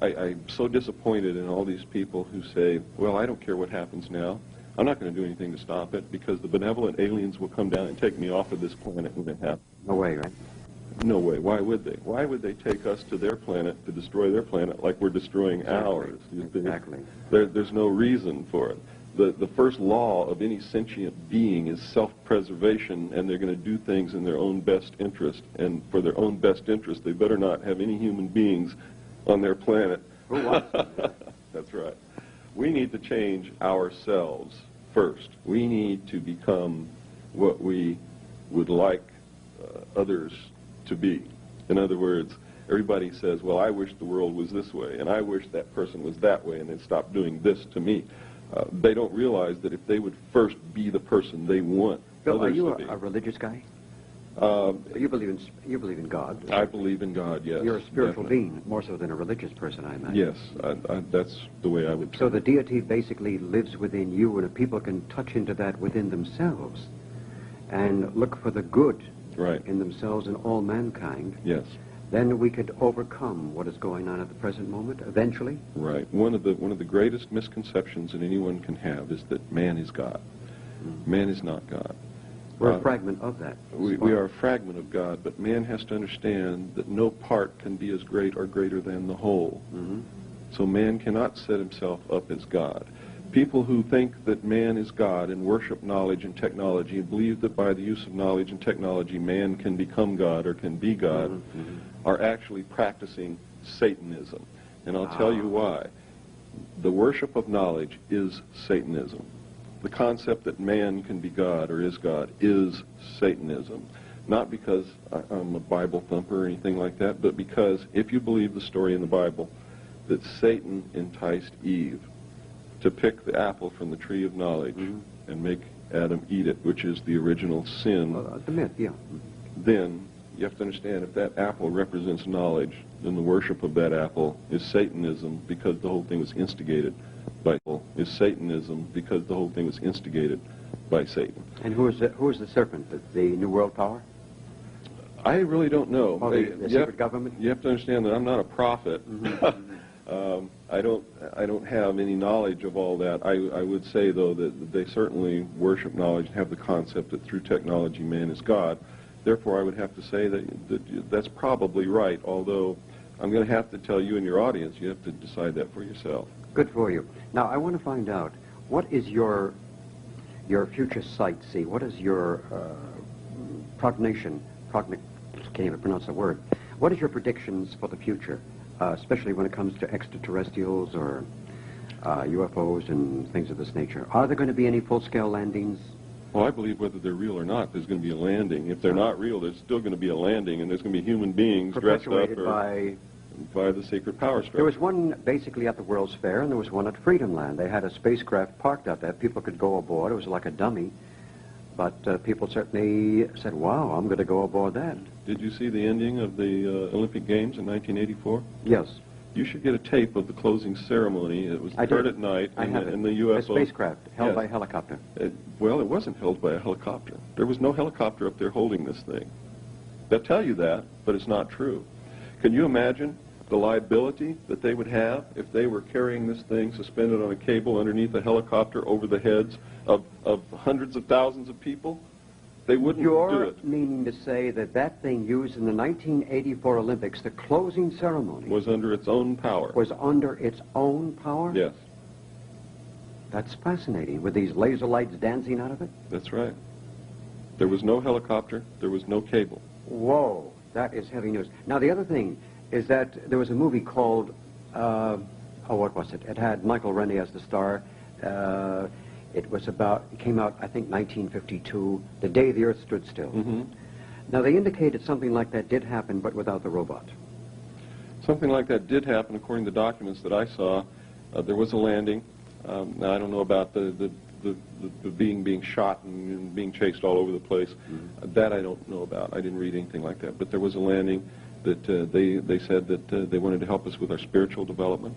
I'm so disappointed in all these people who say, well, I don't care what happens now. I'm not going to do anything to stop it because the benevolent aliens will come down and take me off of this planet when it happens. No way, right? No way. Why would they? Why would they take us to their planet to destroy their planet like we're destroying ours? Exactly. There's no reason for it. The first law of any sentient being is self-preservation, and they're going to do things in their own best interest. And for their own best interest, they better not have any human beings on their planet. That's right. We need to change ourselves first. We need to become what we would like others to be. In other words, everybody says, well, I wish the world was this way, and I wish that person was that way, and they'd stop doing this to me. They don't realize that if they would first be the person they want Bill, are you others to be. a religious guy? You believe in God? I believe in God, yes. You're a spiritual definitely. being, more so than a religious person, I imagine. Yes, that's the way I would. So the deity basically lives within you, and if people can touch into that within themselves and look for the good Right. in themselves and all mankind, Yes. then we could overcome what is going on at the present moment, eventually. Right. One of the greatest misconceptions that anyone can have is that man is God. Man is not God. We're a fragment of that. We are a fragment of God, but man has to understand that no part can be as great or greater than the whole. So man cannot set himself up as God. People who think that man is God and worship knowledge and technology and believe that by the use of knowledge and technology man can become God or can be God are actually practicing Satanism. And I'll tell you why. The worship of knowledge is Satanism. The concept that man can be God or is God is Satanism. Not because I'm a Bible thumper or anything like that, but because if you believe the story in the Bible that Satan enticed Eve to pick the apple from the tree of knowledge and make Adam eat it, which is the original sin, The myth, yeah. then you have to understand if that apple represents knowledge, then the worship of that apple is Satanism because the whole thing was instigated by Satan. And who is the serpent? The New World Power? I really don't know. Or the secret government? You have to understand that I'm not a prophet. I don't have any knowledge of all that. I would say, though, that they certainly worship knowledge and have the concept that through technology man is God. Therefore, I would have to say that's probably right, although I'm going to have to tell you and your audience, you have to decide that for yourself. Good for you. Now, I want to find out, what is your future sight see? What is your can't even pronounce the word. What is your predictions for the future, especially when it comes to extraterrestrials or UFOs and things of this nature? Are there going to be any full-scale landings? Well, I believe whether they're real or not, there's going to be a landing. If they're not real, there's still going to be a landing, and there's going to be human beings dressed up by the secret power structure. There was one basically at the World's Fair, and there was one at Freedom Land. They had a spacecraft parked out there. People could go aboard. It was like a dummy. But people certainly said, wow, I'm going to go aboard that. Did you see the ending of the Olympic Games in 1984? Yes. You should get a tape of the closing ceremony. It was occurred at night in the UFO. A spacecraft held by a helicopter. Well, it wasn't held by a helicopter. There was no helicopter up there holding this thing. They'll tell you that, but it's not true. Can you imagine the liability that they would have if they were carrying this thing suspended on a cable underneath a helicopter over the heads of hundreds of thousands of people? They wouldn't do it. You're meaning to say that that thing used in the 1984 Olympics, the closing ceremony, was under its own power. Was under its own power? Yes. That's fascinating, with these laser lights dancing out of it? That's right. There was no helicopter. There was no cable. Whoa, that is heavy news. Now, the other thing is that there was a movie called, what was it? It had Michael Rennie as the star. It came out, I think, 1952, the day the Earth stood still. Mm-hmm. Now, they indicated something like that did happen, but without the robot. Something like that did happen, according to documents that I saw. There was a landing. Now, I don't know about the being shot and being chased all over the place. Mm-hmm. That I don't know about. I didn't read anything like that. But there was a landing that they said that they wanted to help us with our spiritual development.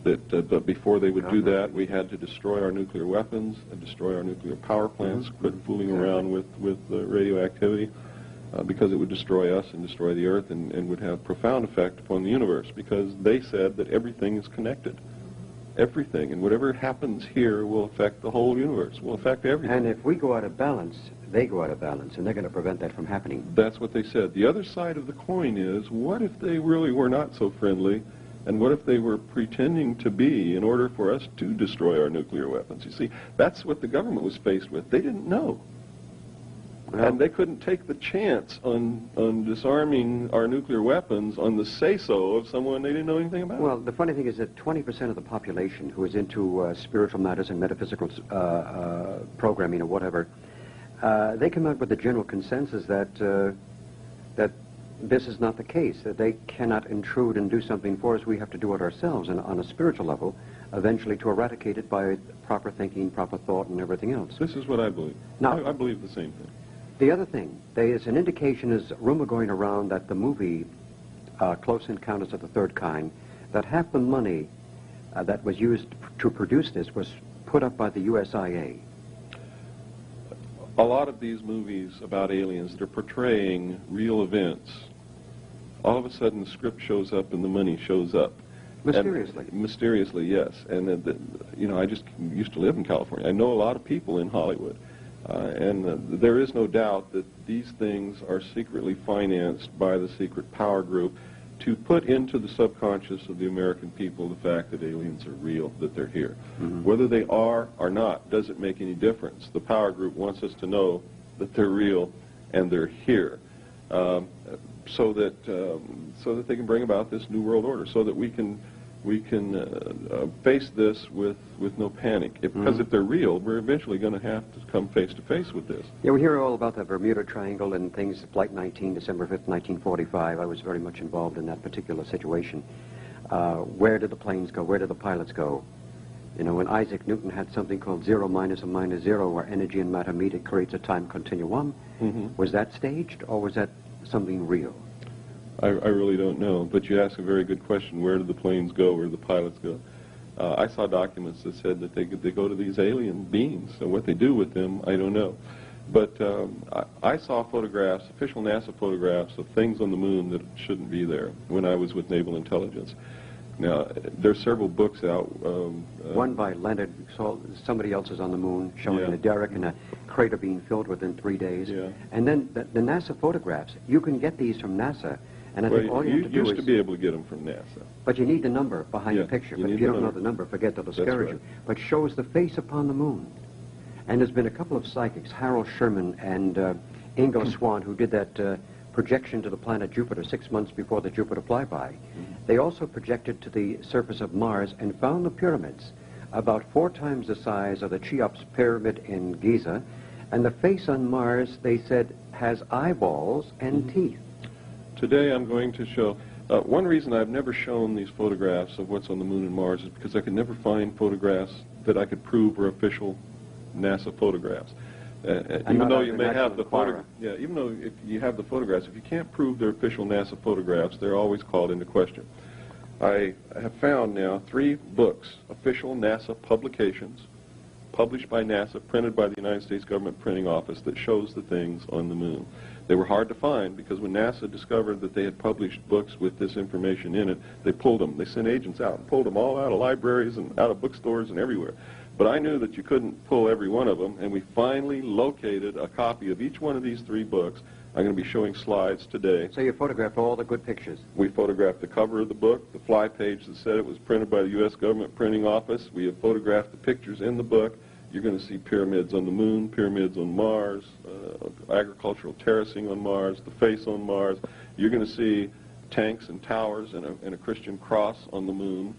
But before they would do that, we had to destroy our nuclear weapons and destroy our nuclear power plants, quit fooling around with radioactivity, because it would destroy us and destroy the Earth and would have profound effect upon the universe, because they said that everything is connected. Everything, and whatever happens here will affect the whole universe, will affect everything. And if we go out of balance, they go out of balance, and they're going to prevent that from happening. That's what they said. The other side of the coin is, what if they really were not so friendly? And what if they were pretending to be in order for us to destroy our nuclear weapons? You see, that's what the government was faced with. They didn't know. Well, and they couldn't take the chance on disarming our nuclear weapons on the say-so of someone they didn't know anything about. Well, the funny thing is that 20% of the population who is into spiritual matters and metaphysical programming or whatever, they come out with the general consensus that this is not the case, that they cannot intrude and do something for us. We have to do it ourselves, and on a spiritual level, eventually to eradicate it by proper thinking, proper thought, and everything else. This is what I believe. Now, I believe the same thing. The other thing, there is an indication, is a rumor going around that the movie Close Encounters of the Third Kind, that half the money that was used to produce this was put up by the USIA. A lot of these movies about aliens that are portraying real events, all of a sudden the script shows up and the money shows up. Mysteriously. And mysteriously, yes. And, I just used to live in California. I know a lot of people in Hollywood. And there is no doubt that these things are secretly financed by the secret power group to put into the subconscious of the American people the fact that aliens are real, that they're here. Mm-hmm. Whether they are or not doesn't make any difference. The power group wants us to know that they're real and they're here, so that they can bring about this new world order, so that we can face this with no panic. Because if they're real, we're eventually going to have to come face to face with this. Yeah, we hear all about the Bermuda Triangle and things. Flight 19, December 5th, 1945. I was very much involved in that particular situation. Where did the planes go? Where did the pilots go? You know, when Isaac Newton had something called zero minus a minus zero, where energy and matter meet, it creates a time continuum. Mm-hmm. Was that staged, or was that something real? I really don't know, but you ask a very good question. Where did the planes go? Where did the pilots go? I saw documents that said that they go to these alien beings, and what they do with them, I don't know. But I saw photographs, official NASA photographs, of things on the moon that shouldn't be there when I was with Naval Intelligence. Now, there's several books out. One by Leonard, somebody else is on the moon, showing a derrick and a crater being filled within 3 days. Yeah. And then the NASA photographs, you can get these from NASA. And I think all you have to do is... used to be able to get them from NASA. But you need the number behind the picture. But if you don't know the number, forget, they'll discourage you. But shows the face upon the moon. And there's been a couple of psychics, Harold Sherman and Ingo Swann, who did that projection to the planet Jupiter 6 months before the Jupiter flyby. They also projected to the surface of Mars and found the pyramids, about 4 times the size of the Cheops pyramid in Giza, and the face on Mars, they said, has eyeballs and teeth. Today I'm going to show, one reason I've never shown these photographs of what's on the moon and Mars is because I could never find photographs that I could prove were official NASA photographs. Even though you may have the photographs, even though if you have the photographs, if you can't prove they're official NASA photographs, they're always called into question. I have found now 3 books, official NASA publications, published by NASA, printed by the United States Government Printing Office, that shows the things on the moon. They were hard to find because when NASA discovered that they had published books with this information in it, they pulled them. They sent agents out and pulled them all out of libraries and out of bookstores and everywhere. But I knew that you couldn't pull every one of them, and we finally located a copy of each one of these 3 books. I'm going to be showing slides today. So you photographed all the good pictures? We photographed the cover of the book, the fly page that said it was printed by the U.S. Government Printing Office. We have photographed the pictures in the book. You're going to see pyramids on the moon, pyramids on Mars, agricultural terracing on Mars, the face on Mars. You're going to see tanks and towers and a Christian cross on the moon.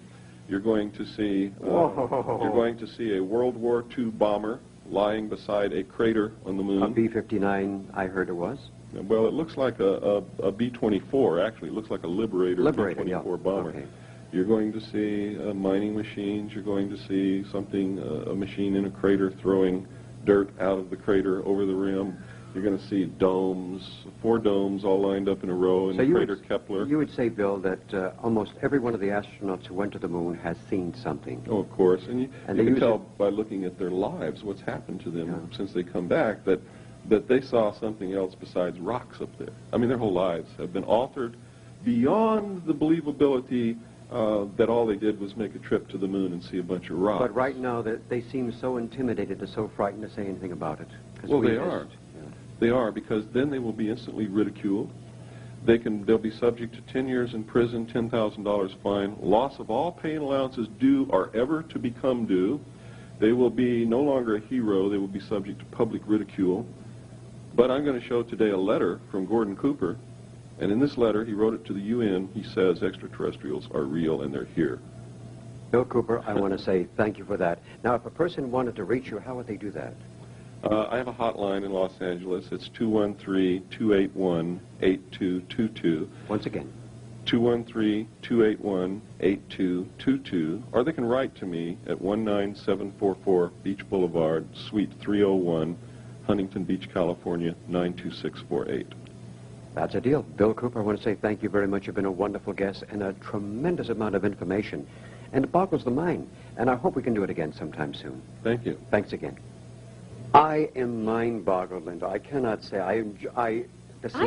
You're going to see a World War II bomber lying beside a crater on the moon. A B-59, I heard it was. Well, it looks like a B-24, actually. It looks like a Liberator B-24 bomber. Okay. You're going to see mining machines. You're going to see something, a machine in a crater throwing dirt out of the crater over the rim. You're going to see domes, 4 domes all lined up in a row in the crater Kepler. You would say, Bill, that almost every one of the astronauts who went to the moon has seen something. Oh, of course. And you can tell by looking at their lives what's happened to them since they come back, that they saw something else besides rocks up there. I mean, their whole lives have been altered beyond the believability that all they did was make a trip to the moon and see a bunch of rocks. But right now, they seem so intimidated and so frightened to say anything about it. Well, they are. They are, because then they will be instantly ridiculed. They'll be subject to 10 years in prison, $10,000 fine, loss of all pay and allowances due or ever to become due. They will be no longer a hero. They will be subject to public ridicule. But I'm going to show today a letter from Gordon Cooper, and in this letter, he wrote it to the UN. He says extraterrestrials are real and they're here. Bill Cooper, I want to say thank you for that. Now, if a person wanted to reach you, how would they do that? I have a hotline in Los Angeles. It's 213-281-8222. Once again. 213-281-8222. Or they can write to me at 19744 Beach Boulevard, Suite 301, Huntington Beach, California, 92648. That's a deal. Bill Cooper, I want to say thank you very much. You've been a wonderful guest and a tremendous amount of information. And it boggles the mind. And I hope we can do it again sometime soon. Thank you. Thanks again. I am mind-boggled, Linda. I cannot say. I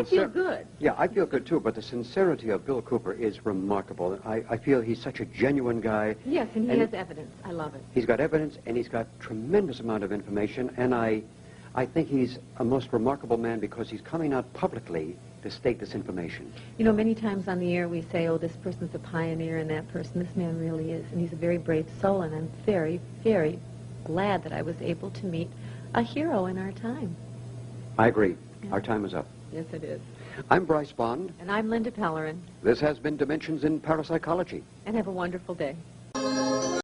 feel good. Yeah, I feel good, too. But the sincerity of Bill Cooper is remarkable. I feel he's such a genuine guy. Yes, and he has evidence. I love it. He's got evidence, and he's got tremendous amount of information. And I think he's a most remarkable man because he's coming out publicly to state this information. You know, many times on the air we say, oh, this person's a pioneer and that person, this man really is. And he's a very brave soul, and I'm very, very glad that I was able to meet a hero in our time. I agree. Yeah. Our time is up. Yes, it is. I'm Bryce Bond. And I'm Linda Pellerin. This has been Dimensions in Parapsychology. And have a wonderful day.